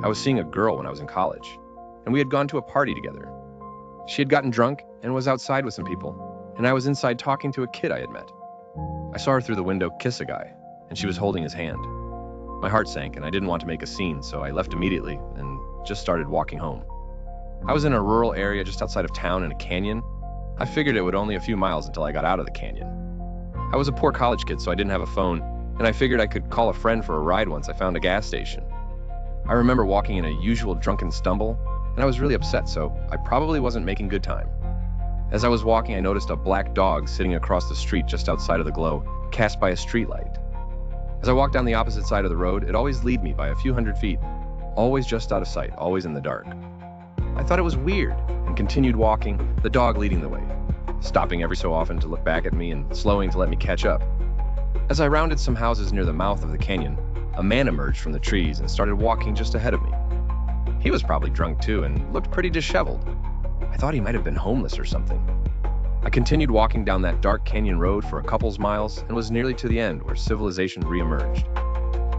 I was seeing a girl when I was in college, and we had gone to a party together. She had gotten drunk and was outside with some people, and I was inside talking to a kid I had met. I saw her through the window kiss a guy, and she was holding his hand. My heart sank, and I didn't want to make a scene, so I left immediately and just started walking home. I was in a rural area just outside of town in a canyon. I figured it would only a few miles until I got out of the canyon. I was a poor college kid, so I didn't have a phone, and I figured I could call a friend for a ride once I found a gas station. I remember walking in a usual drunken stumble, and I was really upset, so I probably wasn't making good time. As I was walking, I noticed a black dog sitting across the street just outside of the glow, cast by a streetlight. As I walked down the opposite side of the road, it always lead me by a few hundred feet, always just out of sight, always in the dark. I thought it was weird, and continued walking, the dog leading the way, stopping every so often to look back at me and slowing to let me catch up. As I rounded some houses near the mouth of the canyon, a man emerged from the trees and started walking just ahead of me. He was probably drunk too and looked pretty disheveled. I thought he might have been homeless or something. I continued walking down that dark canyon road for a couple miles and was nearly to the end where civilization re-emerged.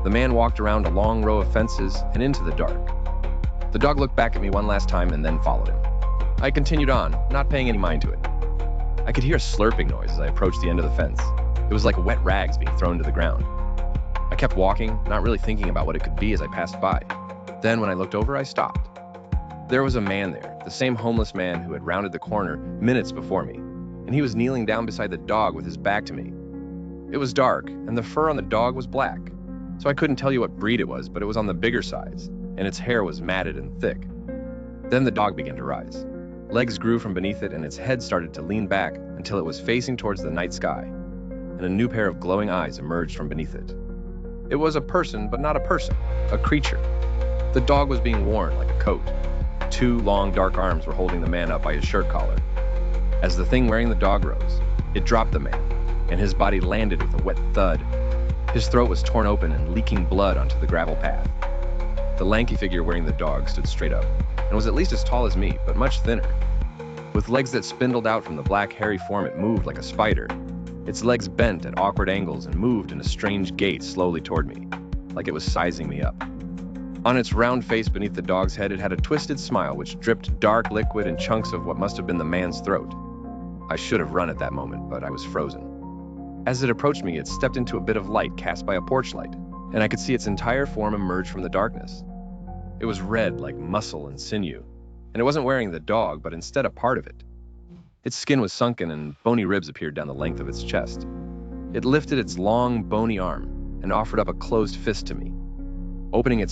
The man walked around a long row of fences and into the dark. The dog looked back at me one last time and then followed him. I continued on, not paying any mind to it. I could hear a slurping noise as I approached the end of the fence. It was like wet rags being thrown to the ground. I kept walking, not really thinking about what it could be as I passed by. Then when I looked over, I stopped. There was a man there, the same homeless man who had rounded the corner minutes before me, and he was kneeling down beside the dog with his back to me. It was dark, and the fur on the dog was black, so I couldn't tell you what breed it was, but it was on the bigger size, and its hair was matted and thick. Then the dog began to rise. Legs grew from beneath it, and its head started to lean back until it was facing towards the night sky, and a new pair of glowing eyes emerged from beneath it. It was a person, but not a person, a creature. The dog was being worn like a coat. Two long, dark arms were holding the man up by his shirt collar. As the thing wearing the dog rose, it dropped the man, and his body landed with a wet thud. His throat was torn open and leaking blood onto the gravel path. The lanky figure wearing the dog stood straight up, and was at least as tall as me, but much thinner. With legs that spindled out from the black, hairy form, it moved like a spider. Its legs bent at awkward angles and moved in a strange gait slowly toward me, like it was sizing me up. On its round face beneath the dog's head, it had a twisted smile which dripped dark liquid in chunks of what must have been the man's throat. I should have run at that moment, but I was frozen. As it approached me, it stepped into a bit of light cast by a porch light, and I could see its entire form emerge from the darkness. It was red like muscle and sinew, and it wasn't wearing the dog, but instead a part of it. Its skin was sunken and bony ribs appeared down the length of its chest. It lifted its long, bony arm and offered up a closed fist to me. Opening its